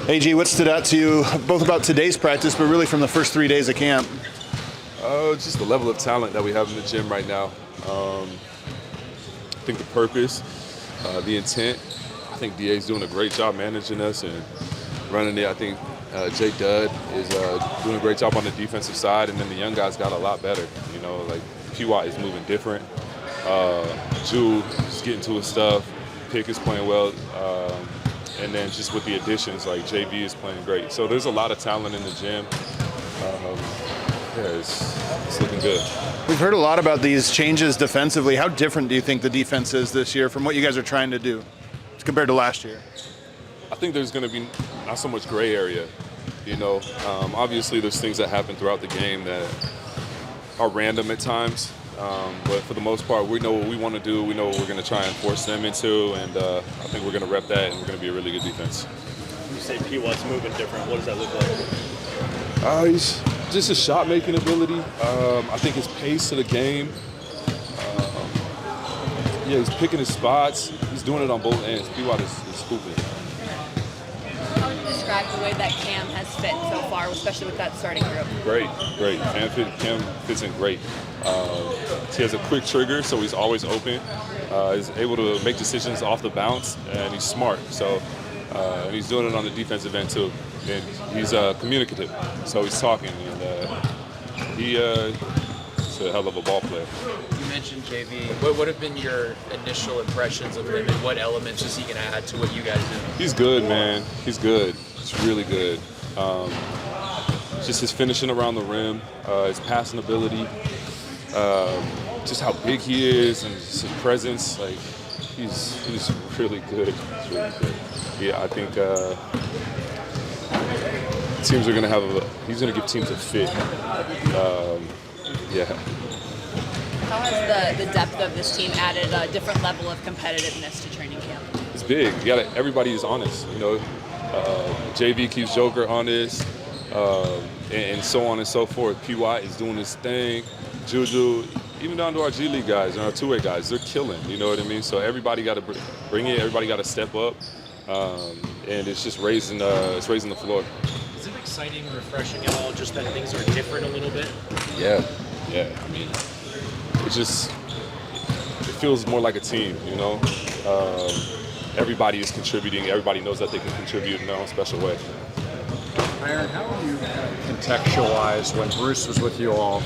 AG, what stood out to you both about today's practice, but really from the first 3 days of camp? Just the level of talent that we have in the gym right now. I think the purpose, the intent. I think DA's doing a great job managing us and running it. I think Jay Dudd is doing a great job on the defensive side, and then the young guys got a lot better. You know, like PY is moving different. Jewel is getting to his stuff. Pick is playing well. And then just with the additions, like JV is playing great. So there's a lot of talent in the gym. It's looking good. We've heard a lot about these changes defensively. How different do you think the defense is this year from what you guys are trying to do compared to last year? I think there's going to be not so much gray area. You know, obviously there's things that happen throughout the game that are random at times. But for the most part, we know what we want to do. We know what we're going to try and force them into, and I think we're going to rep that, and we're going to be a really good defense. You say P.Y.'s moving different. What does that look like? He's just his shot-making ability. I think his pace to the game. He's picking his spots. He's doing it on both ends. P.Y. is scooping. How would you describe the way that Cam has fit so far, especially with that starting group? Great. Cam fits in great. He has a quick trigger, so he's always open. He's able to make decisions off the bounce, and he's smart. So, and he's doing it on the defensive end too. And he's communicative, so he's talking, and he's a hell of a ball player. You mentioned JV. What have been your initial impressions of him, and what elements is he going to add to what you guys do? He's good, man. He's good. He's really good. Just his finishing around the rim, his passing ability, just how big he is, and just his presence. Like he's really good. He's really good. Yeah, I think teams are gonna he's gonna give teams a fit. Yeah. How has the depth of this team added a different level of competitiveness to training camp? It's big. Everybody is honest. You know, JV keeps Joker honest, and so on and so forth. PY is doing his thing. Juju, even down to our G League guys and our two-way guys, they're killing. You know what I mean? So everybody got to bring it. Everybody got to step up, and it's just raising the floor. Is it exciting, refreshing at all, just that things are different a little bit? Yeah. I mean, it feels more like a team. You know, everybody is contributing. Everybody knows that they can contribute in their own special way. Aaron, how would you contextualize when Bruce was with you all,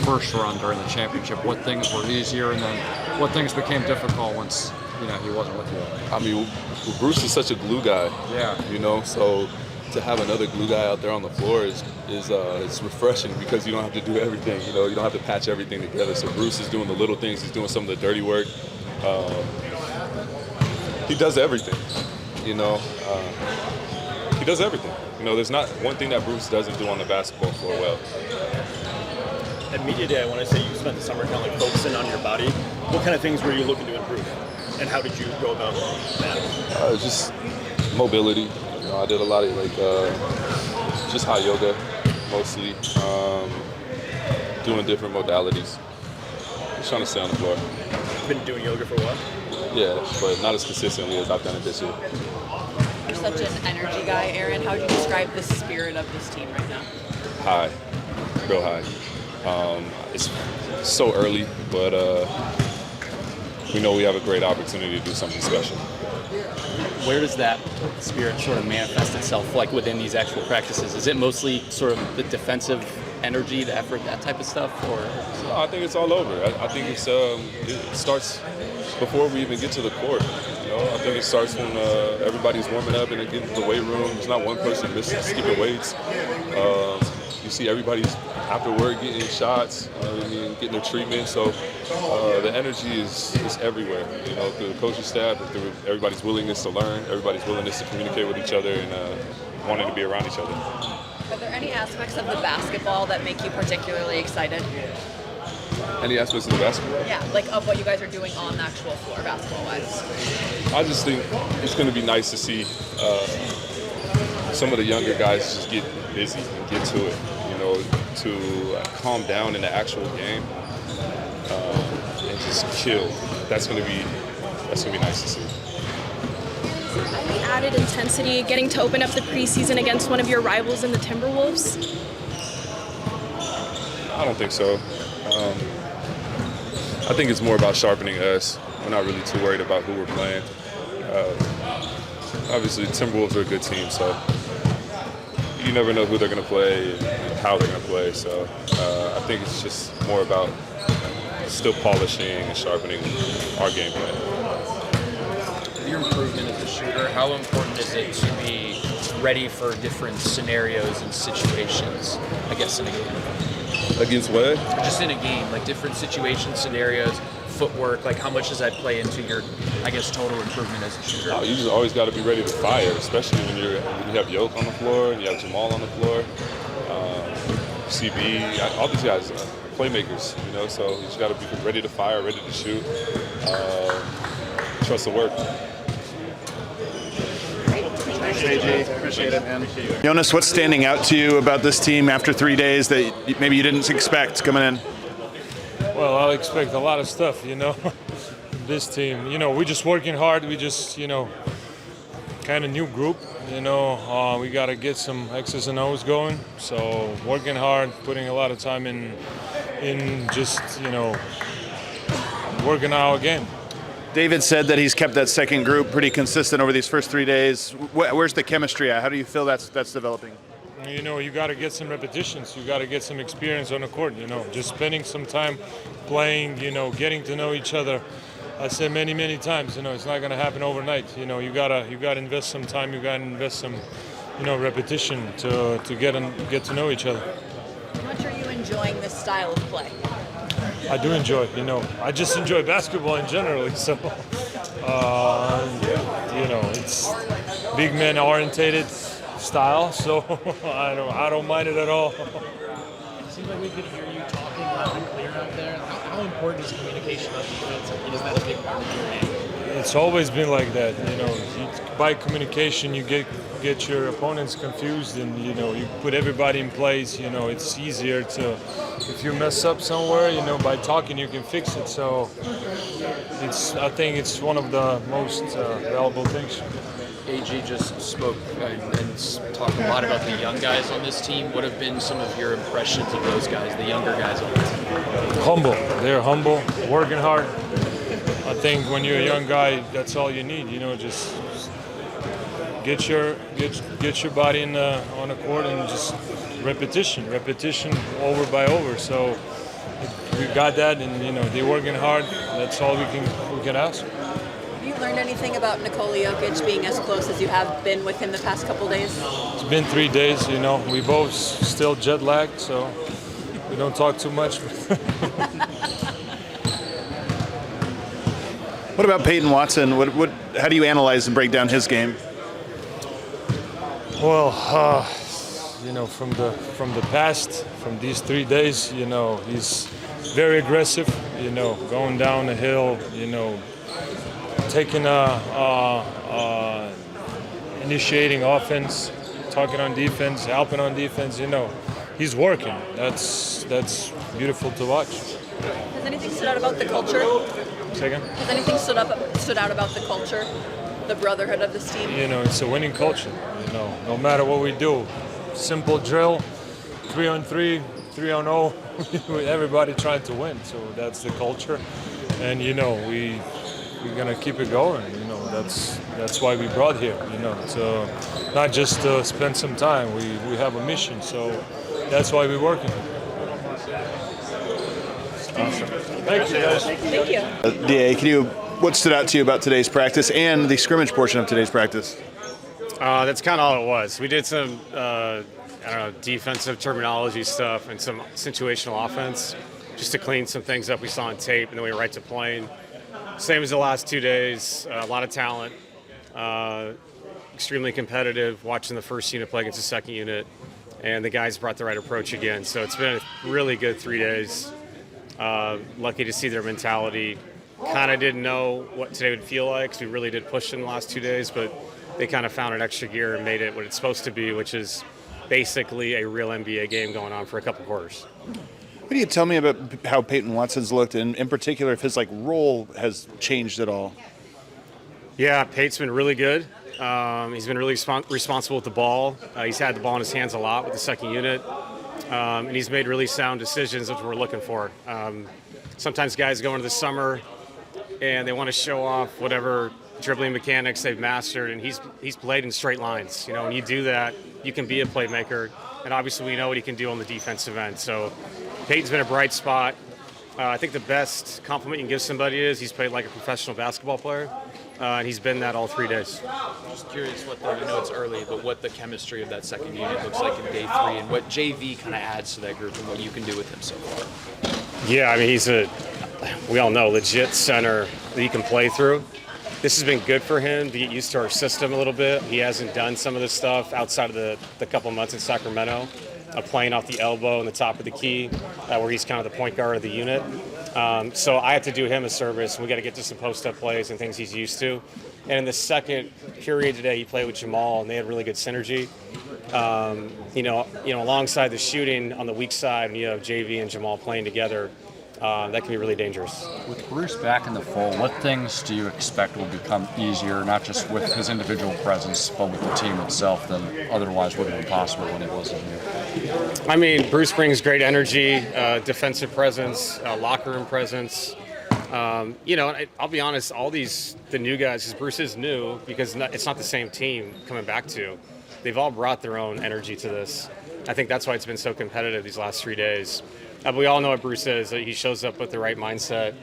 first run during the championship, what things were easier and then what things became difficult once, he wasn't with you? I mean, Bruce is such a glue guy. Yeah. So to have another glue guy out there on the floor is it's refreshing because you don't have to do everything. You don't have to patch everything together. So Bruce is doing the little things. He's doing some of the dirty work. He does everything. He does everything. There's not one thing that Bruce doesn't do on the basketball floor well. At Media Day, I want to say you spent the summer kind of focusing on your body. What kind of things were you looking to improve? And how did you go about that? Just mobility. I did a lot of just hot yoga, mostly. Doing different modalities. Just trying to stay on the floor. You've been doing yoga for a while? Yeah, but not as consistently as I've done it this year. You're such an energy guy, Aaron. How would you describe the spirit of this team right now? High, real high. It's so early, but we know we have a great opportunity to do something special. Where does that spirit sort of manifest itself, like within these actual practices? Is it mostly sort of the defensive energy, the effort, that type of stuff, or? No, I think it's all over. I think it starts before we even get to the court. I think it starts when everybody's warming up and they get into the weight room. There's not one person missing skipping weights. You see everybody's after work getting shots, getting their treatment. So the energy is everywhere. Through the coaching staff, through everybody's willingness to learn, everybody's willingness to communicate with each other, and wanting to be around each other. Are there any aspects of the basketball that make you particularly excited? Any aspects of the basketball? Yeah, like of what you guys are doing on the actual floor, basketball-wise. I just think it's going to be nice to see some of the younger guys just get busy and get to it. To calm down in the actual game and just kill. That's going to be nice to see. Any added intensity getting to open up the preseason against one of your rivals in the Timberwolves? I don't think so. I think it's more about sharpening us. We're not really too worried about who we're playing. Obviously, the Timberwolves are a good team, so you never know who they're going to play and how they're going to play. So I think it's just more about still polishing and sharpening our game plan. Your improvement as a shooter, how important is it to be ready for different scenarios and situations, I guess, in a game? Against what? Just in a game, like different situations, scenarios, footwork, like how much does that play into your, I guess, total improvement as a shooter? You just always got to be ready to fire, especially when you have Yoke on the floor and you have Jamal on the floor, CB, all these guys are playmakers, so you just got to be ready to fire, ready to shoot, trust the work. Thanks, AJ. Appreciate it, man. Jonas, what's standing out to you about this team after 3 days that maybe you didn't expect coming in? Well, I expect a lot of stuff, this team. We're just working hard. We just, kind of new group. We got to get some X's and O's going. So working hard, putting a lot of time in just, working our game. David said that he's kept that second group pretty consistent over these first 3 days. Where's the chemistry at? How do you feel that's developing? You got to get some repetitions. You got to get some experience on the court. Just spending some time playing. Getting to know each other. I said many times. It's not going to happen overnight. You gotta invest some time. You gotta invest some, repetition to get to know each other. How much are you enjoying this style of play? I do enjoy. I just enjoy basketball in general. So, it's big man orientated style, so I don't mind it at all. It seems like we could hear you talking loud and clear out there. How important is communication on defense? Is that a big part of your game? It's always been like that. By communication, you get your opponents confused, and you put everybody in place. It's easier to, if you mess up somewhere, by talking you can fix it. So I think it's one of the most valuable things. AG just spoke and talked a lot about the young guys on this team. What have been some of your impressions of those guys, the younger guys on this team? Humble. They're humble, working hard. I think when you're a young guy, that's all you need. Just get your body on the court and just repetition over by over. So we got that, and they're working hard. That's all we can ask. Have you learned anything about Nikola Jokic being as close as you have been with him the past couple days? It's been 3 days. We both still jet lagged, so we don't talk too much. What about Peyton Watson? How do you analyze and break down his game? Well, from the past, from these 3 days, he's very aggressive. Going down the hill. Taking initiating offense, talking on defense, helping on defense. He's working. That's beautiful to watch. Has anything stood out about the culture? Second. Has anything stood out about the culture, the brotherhood of this team? It's a winning culture. No matter what we do, simple drill, 3-on-3, 3-on-0, everybody trying to win. So that's the culture, and we're gonna keep it going. That's why we brought here. So not just to spend some time. We have a mission. So that's why we're working. Awesome. Thank you, guys. Thank you. DA, what stood out to you about today's practice and the scrimmage portion of today's practice? That's kind of all it was. We did some, defensive terminology stuff and some situational offense just to clean some things up we saw on tape, and then we went right to playing. Same as the last 2 days, a lot of talent, extremely competitive, watching the first unit play against the second unit, and the guys brought the right approach again. So it's been a really good 3 days. Lucky to see their mentality. Kind of didn't know what today would feel like because we really did push in the last 2 days, but they kind of found an extra gear and made it what it's supposed to be, which is basically a real NBA game going on for a couple quarters. What do you tell me about how Peyton Watson's looked, and in particular if his role has changed at all? Yeah, Pate's been really good. He's been really responsible with the ball. He's had the ball in his hands a lot with the second unit. And he's made really sound decisions, which we're looking for. Sometimes guys go into the summer and they want to show off whatever dribbling mechanics they've mastered, and he's played in straight lines. When you do that, you can be a playmaker, and obviously we know what he can do on the defensive end. So Peyton's been a bright spot. I think the best compliment you can give somebody is he's played like a professional basketball player, and he's been that all 3 days. Just curious I know it's early, but what the chemistry of that second unit looks like in day 3, and what JV kind of adds to that group and what you can do with him so far. Yeah, I mean, he's we all know, legit center that he can play through. This has been good for him to get used to our system a little bit. He hasn't done some of this stuff outside of the couple months in Sacramento, playing off the elbow and the top of the key, where he's kind of the point guard of the unit. So I have to do him a service. We got to get to some post-up plays and things he's used to. And in the second period today, he played with Jamal, and they had really good synergy. Alongside the shooting on the weak side, when you have JV and Jamal playing together, that can be really dangerous. With Bruce back in the fold, what things do you expect will become easier, not just with his individual presence, but with the team itself, than otherwise would have been possible when he wasn't here? I mean, Bruce brings great energy, defensive presence, locker room presence. And I'll be honest, all the new guys, because Bruce is new, because it's not the same team coming back to. They've all brought their own energy to this. I think that's why it's been so competitive these last 3 days. But we all know what Bruce is. He shows up with the right mindset.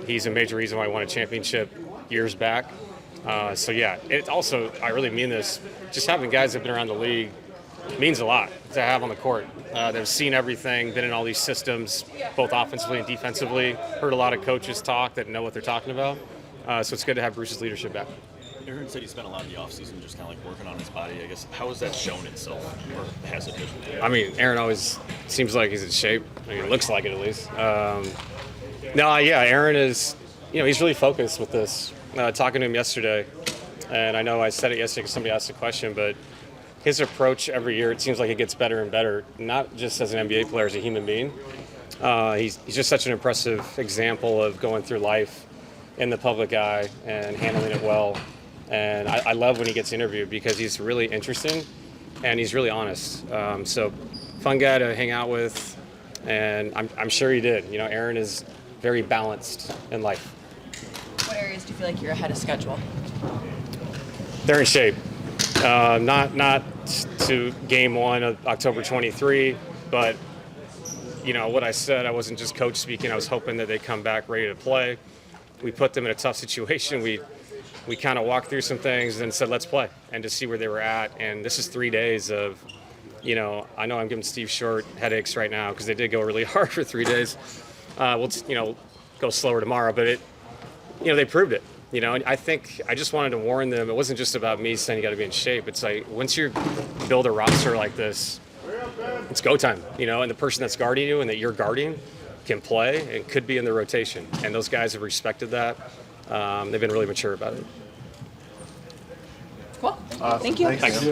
He's a major reason why he won a championship years back. It also, I really mean this, just having guys that have been around the league means a lot to have on the court. They've seen everything, been in all these systems, both offensively and defensively, heard a lot of coaches talk that know what they're talking about. So it's good to have Bruce's leadership back. Aaron said he spent a lot of the offseason just kind of like working on his body. I guess, how has that shown itself, or has it been? I mean, Aaron always seems like he's in shape. I mean, it looks like it at least. Aaron is, he's really focused with this. Talking to him yesterday, and I know I said it yesterday because somebody asked a question, but his approach every year, it seems like it gets better and better, not just as an NBA player, as a human being. He's just such an impressive example of going through life in the public eye and handling it well. And I love when he gets interviewed because he's really interesting and he's really honest. So fun guy to hang out with, and I'm sure he did. Aaron is very balanced in life. What areas do you feel like you're ahead of schedule? They're in shape. Not to game 1 of October 23, but what I said, I wasn't just coach speaking. I was hoping that they come back ready to play. We put them in a tough situation. We kind of walked through some things and said, let's play, and to see where they were at. And this is 3 days of, I know I'm giving Steve Short headaches right now because they did go really hard for 3 days. We'll go slower tomorrow, but they proved it. I think I just wanted to warn them. It wasn't just about me saying you got to be in shape. It's like once you build a roster like this, it's go time. And the person that's guarding you and that you're guarding can play and could be in the rotation. And those guys have respected that. They've been really mature about it. Cool. Thank you. Thanks.